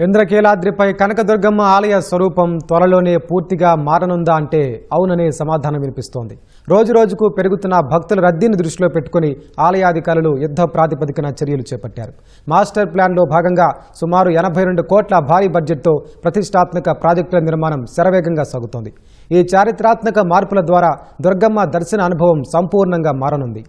ఇంద్రకీలాద్రిపై కనకదుర్గమ్మ ఆలయ స్వరూపం త్వరలోనే పూర్తిగా మారనుందా అంటే అవుననే సమాధానం వినిపిస్తోంది. రోజురోజుకు పెరుగుతున్న భక్తుల రద్దీని దృష్టిలో పెట్టుకుని ఆలయాధికారులు యుద్ధ ప్రాతిపదికన చర్యలు చేపట్టారు. మాస్టర్ ప్లాన్లో భాగంగా సుమారు 82 కోట్ల భారీ బడ్జెట్తో ప్రతిష్టాత్మక ప్రాజెక్టుల నిర్మాణం శరవేగంగా సాగుతోంది. ఈ చారిత్రాత్మక మార్పుల ద్వారా దుర్గమ్మ దర్శన అనుభవం సంపూర్ణంగా మారనుంది.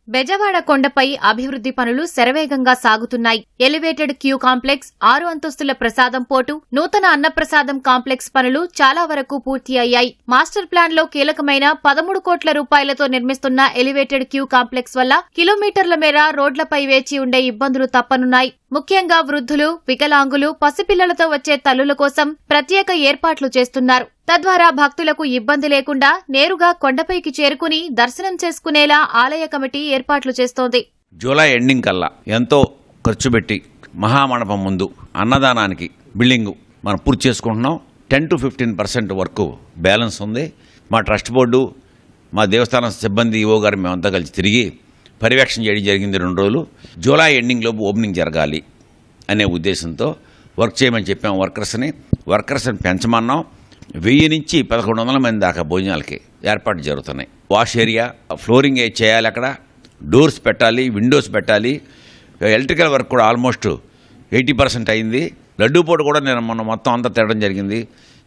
బెజవాడ కొండపై అభివృద్ధి పనులు శరవేగంగా సాగుతున్నాయి. ఎలివేటెడ్ క్యూ కాంప్లెక్స్, 6 అంతస్తుల ప్రసాదం పోటు, నూతన అన్నప్రసాదం కాంప్లెక్స్ పనులు చాలా వరకు పూర్తి అయ్యాయి. మాస్టర్ ప్లాన్ లో కీలకమైన 13 కోట్ల రూపాయలతో నిర్మిస్తున్న ఎలివేటెడ్ క్యూ కాంప్లెక్స్ వల్ల కిలోమీటర్ల మేర రోడ్లపై వేచి ఉండే ఇబ్బందులు తప్పనున్నాయి. ముఖ్యంగా వృద్ధులు, వికలాంగులు, పసిపిల్లలతో వచ్చే తల్లుల కోసం ప్రత్యేక ఏర్పాట్లు చేస్తున్నారు. తద్వారా భక్తులకు ఇబ్బంది లేకుండా నేరుగా కొండపైకి చేరుకుని దర్శనం చేసుకునేలా ఆలయ కమిటీ ఏర్పాట్లు చేస్తోంది. జూలై ఎండింగ్ కల్లా ఎంతో ఖర్చు పెట్టి మహామండపం ముందు అన్నదానానికి బిల్డింగు మనం పూర్తి చేసుకుంటున్నాం. 10 to 15% వర్క్ బ్యాలెన్స్ ఉంది. మా ట్రస్ట్ బోర్డు, మా దేవస్థానం సిబ్బంది, ఈవో గారు మేమంతా కలిసి తిరిగి పర్యవేక్షణ చేయడం జరిగింది. 2 రోజులు. జూలై ఎండింగ్లోపు ఓపెనింగ్ జరగాలి అనే ఉద్దేశంతో వర్క్ చేయమని చెప్పాం. వర్కర్స్ని పెంచమన్నాం. 1000 నుంచి 1100 మంది దాకా భోజనాలకి ఏర్పాటు జరుగుతున్నాయి. వాష్ ఏరియా, ఫ్లోరింగ్ చేయాలి, అక్కడ డోర్స్ పెట్టాలి, విండోస్ పెట్టాలి. ఎలక్ట్రికల్ వర్క్ కూడా ఆల్మోస్ట్ 80% అయింది. లడ్డూ పోటు కూడా నేను మొత్తం అంతా తినడం జరిగింది.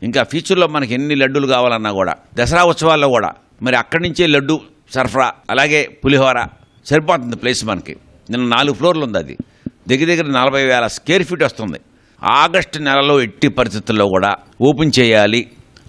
ఇంకా ఫ్యూచర్లో మనకి ఎన్ని లడ్డూలు కావాలన్నా కూడా దసరా ఉత్సవాల్లో కూడా మరి అక్కడి నుంచే లడ్డు సరఫరా, అలాగే పులిహోర సరిపోతుంది ప్లేస్ మనకి. నిన్న 4 ఫ్లోర్లు ఉంది. అది దగ్గర 40,000 స్క్వేర్ ఫీట్ వస్తుంది. ఆగస్టు నెలలో ఎట్టి పరిస్థితుల్లో కూడా ఓపెన్ చేయాలి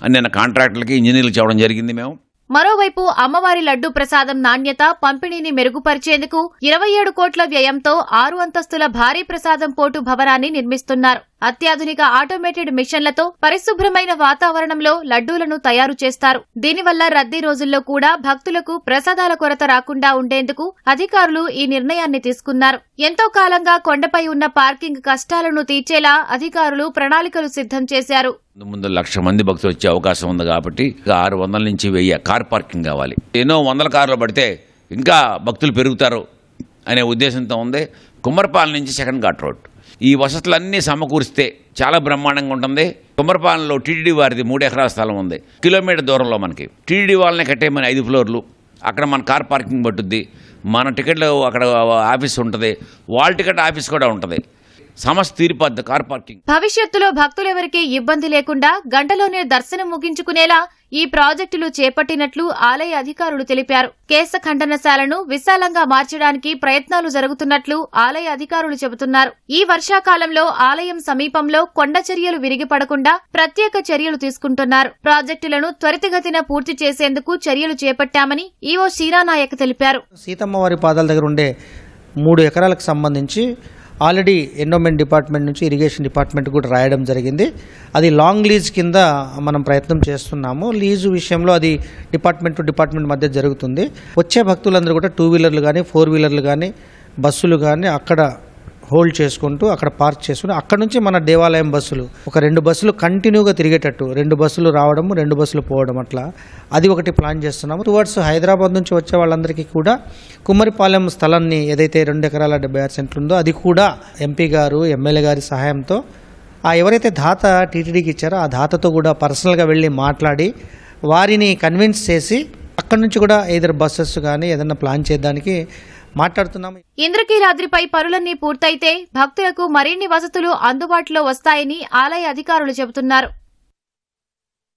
అని నిన్న కాంట్రాక్టర్లకి, ఇంజనీర్లు చెప్పడం జరిగింది మేము. మరోవైపు అమ్మవారి లడ్డూ ప్రసాదం నాణ్యత, పంపిణీని మెరుగుపరిచేందుకు 27 కోట్ల వ్యయంతో 6 అంతస్తుల భారీ ప్రసాదం పోటు భవనాన్ని నిర్మిస్తున్నారు. అత్యాధునిక ఆటోమేటెడ్ మిషన్లతో పరిశుభ్రమైన వాతావరణంలో లడ్డూలను తయారు చేస్తారు. దీనివల్ల రద్దీ రోజుల్లో కూడా భక్తులకు ప్రసాదాల కొరత రాకుండా ఉండేందుకు అధికారులు ఈ నిర్ణయాన్ని తీసుకున్నారు. ఎంతో కాలంగా కొండపై ఉన్న పార్కింగ్ కష్టాలను తీర్చేలా అధికారులు ప్రణాళికలు సిద్ధం చేశారు. ముందు 1,00,000 మంది భక్తులు వచ్చే అవకాశం ఉంది కాబట్టి 600 నుంచి 1000 కార్ పార్కింగ్ కావాలి. ఎన్నో వందల కార్లు పడితే ఇంకా భక్తులు పెరుగుతారు అనే ఉద్దేశంతో ఉంది. కుమ్మరపాలెం నుంచి సెకండ్ ఘాట్ రోడ్, ఈ వసతులన్నీ సమకూరిస్తే చాలా బ్రహ్మాండంగా ఉంటుంది. కుమ్మరపాలెంలో టీటీడీ వారిది 3 ఎకరాల స్థలం ఉంది. కిలోమీటర్ దూరంలో మనకి టీటీడీ వాళ్ళని కట్టేమని 5 ఫ్లోర్లు, అక్కడ మన కార్ పార్కింగ్ పట్టుద్ది. మన టికెట్లు అక్కడ ఆఫీస్ ఉంటుంది, వాళ్ళ టికెట్ ఆఫీస్ కూడా ఉంటుంది. సమస్య తీరిపోద్ది కార్ పార్కింగ్. భవిష్యత్తులో భక్తులెవరికీ ఇబ్బంది లేకుండా గంటలోనే దర్శనం ముగించుకునేలా ఈ ప్రాజెక్టులు చేపట్టినట్లు ఆలయ అధికారులు తెలిపారు. కేశ ఖండనశాలను విశాలంగా మార్చడానికి ప్రయత్నాలు జరుగుతున్నట్లు ఆలయ అధికారులు చెబుతున్నారు. ఈ వర్షాకాలంలో ఆలయం సమీపంలో కొండ చర్యలు విరిగిపడకుండా ప్రత్యేక చర్యలు తీసుకుంటున్నారు. ప్రాజెక్టులను త్వరితగతిన పూర్తి చేసేందుకు చర్యలు చేపట్టామని ఈవో శ్రీరానాయక్ తెలిపారు. సీతమ్మవారి పాదాల దగ్గర ఉండే 3 ఎకరాలకు సంబంధించి ఆల్రెడీ ఎండోమెంట్ డిపార్ట్మెంట్ నుంచి ఇరిగేషన్ డిపార్ట్మెంట్ కూడా రాయడం జరిగింది. అది లాంగ్ లీజ్ కింద మనం ప్రయత్నం చేస్తున్నాము. లీజు విషయంలో అది డిపార్ట్మెంట్ టు డిపార్ట్మెంట్ మధ్య జరుగుతుంది. వచ్చే భక్తులందరూ కూడా 2 వీలర్లు కానీ 4 వీలర్లు కానీ బస్సులు కానీ అక్కడ హోల్డ్ చేసుకుంటూ అక్కడ పార్క్ చేసుకుని అక్కడ నుంచి మన దేవాలయం బస్సులు ఒక 2 బస్సులు కంటిన్యూగా తిరిగేటట్టు, 2 బస్సులు రావడము 2 బస్సులు పోవడం, అట్లా అది ఒకటి ప్లాన్ చేస్తున్నాము. టువర్డ్స్ హైదరాబాద్ నుంచి వచ్చే వాళ్ళందరికీ కూడా కుమ్మరిపాలెం స్థలాన్ని ఏదైతే 2 ఎకరాల 76 సెంట్లు ఉందో అది కూడా ఎంపీ గారు, ఎమ్మెల్యే గారి సహాయంతో ఎవరైతే దాత టీటీడీకి ఇచ్చారో ఆ దాతతో కూడా పర్సనల్గా వెళ్ళి మాట్లాడి వారిని కన్విన్స్ చేసి అక్కడి నుంచి కూడా ఏదైనా బస్సెస్ కానీ ఏదైనా ప్లాన్ చేయడానికి మాట్లాడుతున్నాము. ఇంద్రకీలాద్రిపై పనులన్నీ పూర్తయితే భక్తులకు మరిన్ని వసతులు అందుబాటులో వస్తాయని ఆలయ అధికారులు చెబుతున్నారు.